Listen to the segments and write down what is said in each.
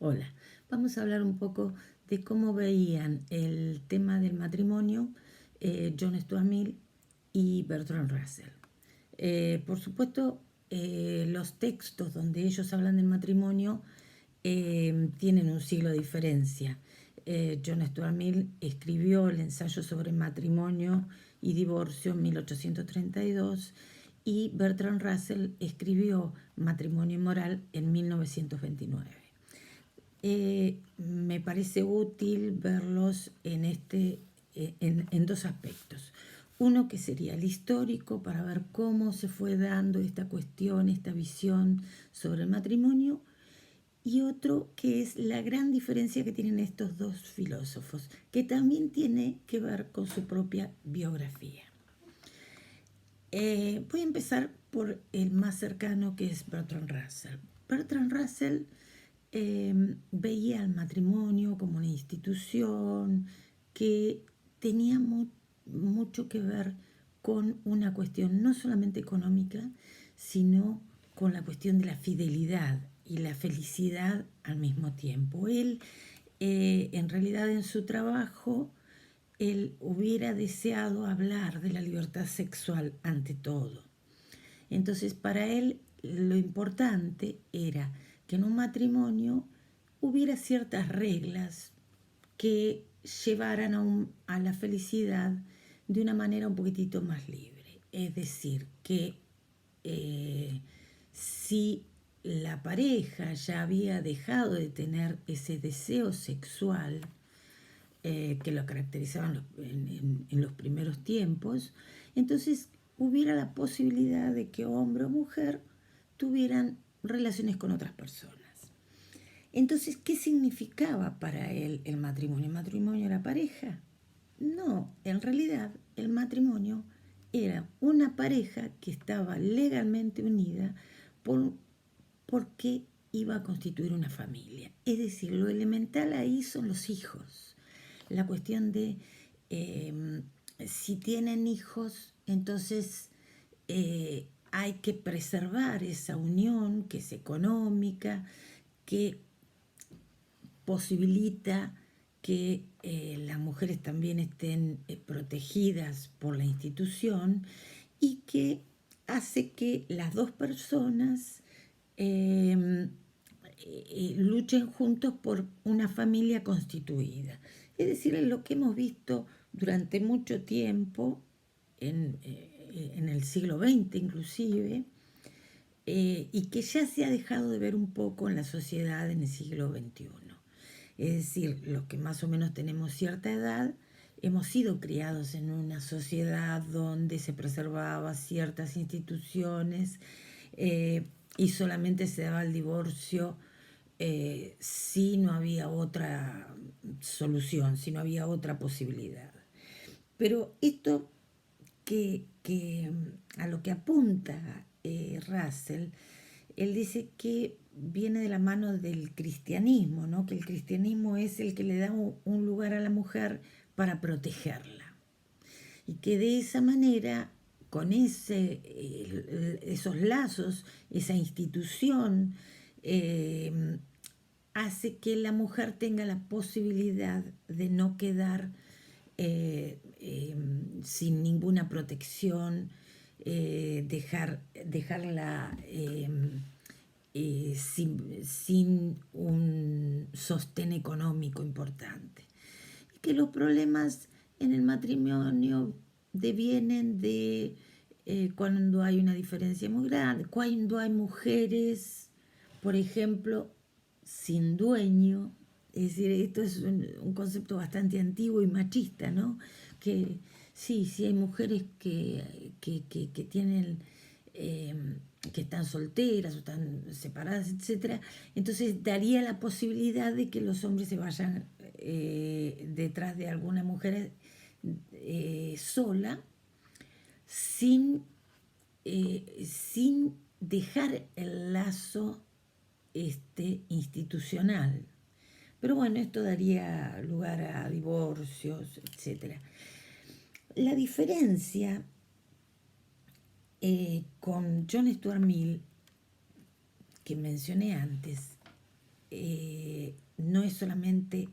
Hola, vamos a hablar un poco de cómo veían el tema del matrimonio John Stuart Mill y Bertrand Russell. Por supuesto, los textos donde ellos hablan del matrimonio tienen un siglo de diferencia. John Stuart Mill escribió el ensayo sobre matrimonio y divorcio en 1832 y Bertrand Russell escribió Matrimonio y Moral en 1929. Me parece útil verlos en dos aspectos. Uno que sería el histórico para ver cómo se fue dando esta cuestión, esta visión sobre el matrimonio, y otro que es la gran diferencia que tienen estos dos filósofos, que también tiene que ver con su propia biografía. Voy a empezar por el más cercano, que es Bertrand Russell. Bertrand Russell veía al matrimonio como una institución que tenía mucho que ver con una cuestión no solamente económica, sino con la cuestión de la fidelidad y la felicidad al mismo tiempo. Él, en realidad, en su trabajo, él hubiera deseado hablar de la libertad sexual ante todo. Entonces, para él lo importante era que en un matrimonio hubiera ciertas reglas que llevaran a la felicidad de una manera un poquitito más libre. Es decir, que si la pareja ya había dejado de tener ese deseo sexual que lo caracterizaban en los primeros tiempos, entonces hubiera la posibilidad de que hombre o mujer tuvieran relaciones con otras personas. Entonces, ¿qué significaba para él el matrimonio? ¿El matrimonio era pareja? No, en realidad el matrimonio era una pareja que estaba legalmente unida porque iba a constituir una familia. Es decir, lo elemental ahí son los hijos. La cuestión de si tienen hijos, entonces hay que preservar esa unión que es económica, que posibilita que las mujeres también estén protegidas por la institución y que hace que las dos personas luchen juntos por una familia constituida. Es decir, es lo que hemos visto durante mucho tiempo, en el siglo XX inclusive, y que ya se ha dejado de ver un poco en la sociedad en el siglo XXI. Es decir, los que más o menos tenemos cierta edad, hemos sido criados en una sociedad donde se preservaba ciertas instituciones y solamente se daba el divorcio si no había otra solución, si no había otra posibilidad. Pero esto que a lo que apunta Russell, él dice que viene de la mano del cristianismo, ¿no? Que el cristianismo es el que le da un lugar a la mujer para protegerla. Y que de esa manera, con esos lazos, esa institución, hace que la mujer tenga la posibilidad de no quedar sin ninguna protección, dejarla sin un sostén económico importante. Y que los problemas en el matrimonio devienen de cuando hay una diferencia muy grande, cuando hay mujeres, por ejemplo, sin dueño. Es decir, esto es un concepto bastante antiguo y machista, ¿no? Que sí hay mujeres que tienen, que están solteras o están separadas, etcétera. Entonces daría la posibilidad de que los hombres se vayan detrás de alguna mujer sola, sin dejar el lazo institucional. Pero bueno, esto daría lugar a divorcios, etc. La diferencia con John Stuart Mill, que mencioné antes, es solamente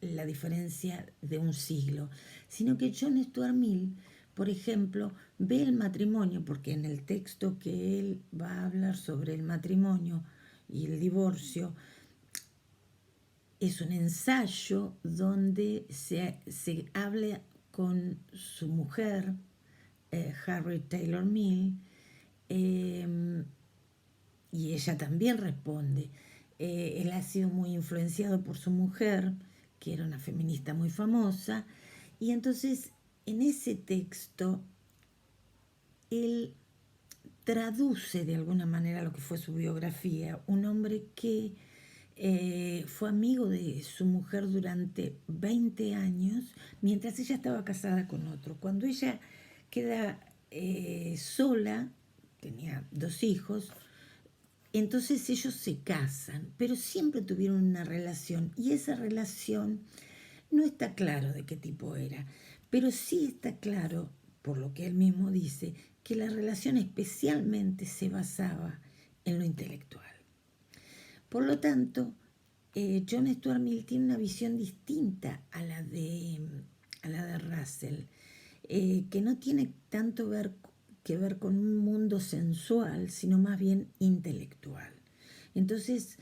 la diferencia de un siglo, sino que John Stuart Mill, por ejemplo, ve el matrimonio, porque en el texto que él va a hablar sobre el matrimonio y el divorcio, es un ensayo donde se habla con su mujer, Harriet Taylor Mill, y ella también responde. Él ha sido muy influenciado por su mujer, que era una feminista muy famosa, y entonces en ese texto él traduce de alguna manera lo que fue su biografía, un hombre que fue amigo de su mujer durante 20 años, mientras ella estaba casada con otro. Cuando ella queda sola, tenía 2 hijos, entonces ellos se casan, pero siempre tuvieron una relación y esa relación no está claro de qué tipo era, pero sí está claro, por lo que él mismo dice, que la relación especialmente se basaba en lo intelectual. Por lo tanto, John Stuart Mill tiene una visión distinta a la de Russell, que no tiene tanto que ver con un mundo sensual, sino más bien intelectual. Entonces,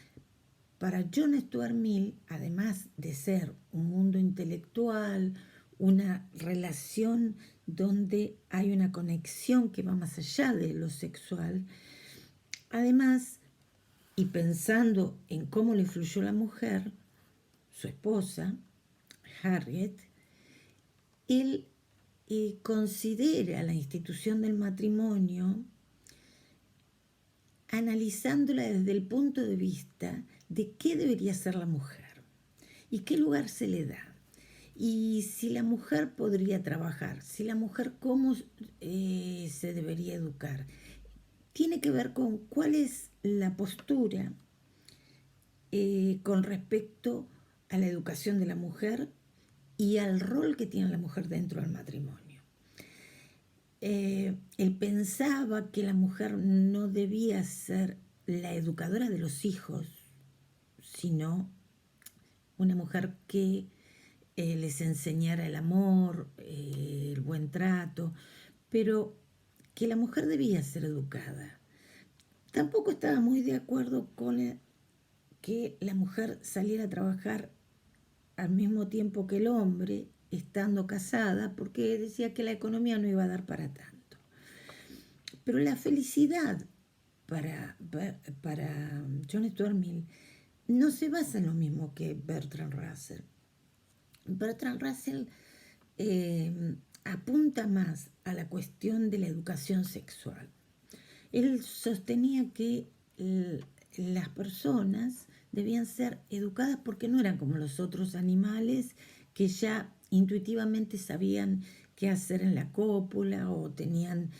para John Stuart Mill, además de ser un mundo intelectual, una relación donde hay una conexión que va más allá de lo sexual, además, y pensando en cómo le influyó la mujer, su esposa, Harriet, él considera la institución del matrimonio analizándola desde el punto de vista de qué debería ser la mujer y qué lugar se le da. Y si la mujer podría trabajar, si la mujer cómo se debería educar. Tiene que ver con cuál es la postura con respecto a la educación de la mujer y al rol que tiene la mujer dentro del matrimonio. Él pensaba que la mujer no debía ser la educadora de los hijos, sino una mujer que les enseñara el amor, el buen trato, pero que la mujer debía ser educada. Tampoco estaba muy de acuerdo con que la mujer saliera a trabajar al mismo tiempo que el hombre, estando casada, porque decía que la economía no iba a dar para tanto. Pero la felicidad para John Stuart Mill no se basa en lo mismo que Bertrand Russell. Bertrand Russell apunta más a la cuestión de la educación sexual. Él sostenía que las personas debían ser educadas porque no eran como los otros animales que ya intuitivamente sabían qué hacer en la cópula o tenían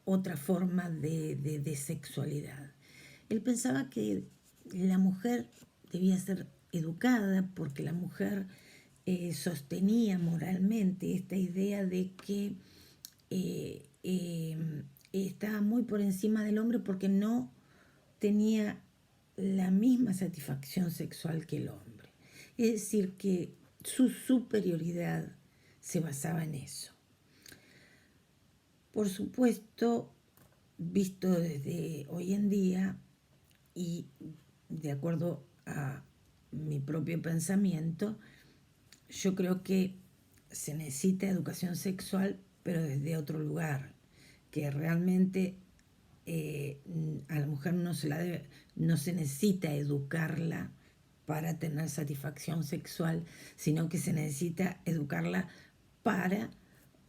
otra forma de sexualidad. Él pensaba que la mujer debía ser educada porque la mujer sostenía moralmente esta idea de que estaba muy por encima del hombre porque no tenía la misma satisfacción sexual que el hombre. Es decir, que su superioridad se basaba en eso. Por supuesto, visto desde hoy en día y de acuerdo a mi propio pensamiento, yo creo que se necesita educación sexual, pero desde otro lugar, que realmente a la mujer no se necesita educarla para tener satisfacción sexual, sino que se necesita educarla para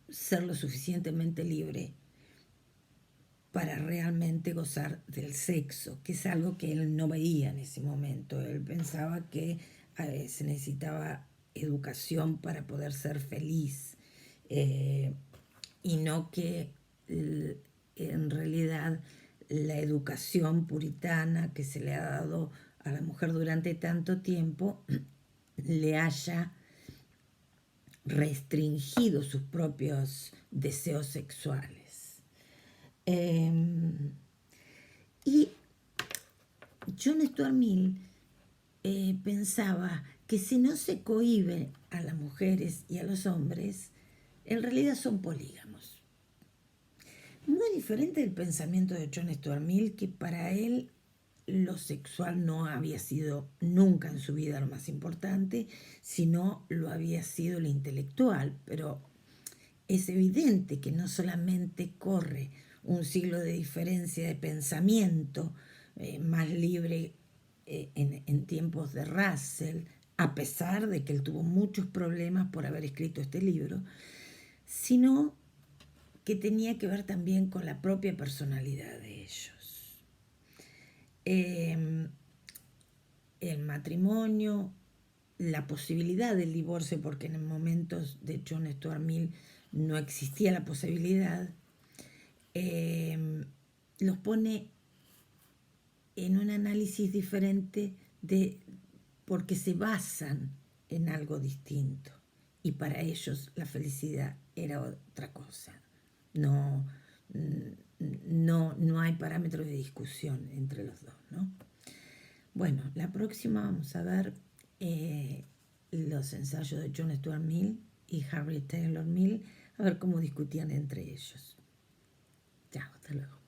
ser lo suficientemente libre para realmente gozar del sexo, que es algo que él no veía en ese momento. Él pensaba que se necesitaba educación para poder ser feliz y no que en realidad la educación puritana que se le ha dado a la mujer durante tanto tiempo le haya restringido sus propios deseos sexuales. Y John Stuart Mill pensaba que si no se cohíbe a las mujeres y a los hombres, en realidad son polígamos. Muy diferente del pensamiento de John Stuart Mill, que para él lo sexual no había sido nunca en su vida lo más importante, sino lo había sido lo intelectual. Pero es evidente que no solamente corre un siglo de diferencia de pensamiento más libre en tiempos de Russell, a pesar de que él tuvo muchos problemas por haber escrito este libro, sino que tenía que ver también con la propia personalidad de ellos. El matrimonio, la posibilidad del divorcio, porque en momentos de John Stuart Mill no existía la posibilidad, los pone en un análisis diferente porque se basan en algo distinto y para ellos la felicidad era otra cosa. No hay parámetros de discusión entre los dos, ¿no? Bueno, la próxima vamos a ver los ensayos de John Stuart Mill y Harriet Taylor Mill, a ver cómo discutían entre ellos. Chao, hasta luego.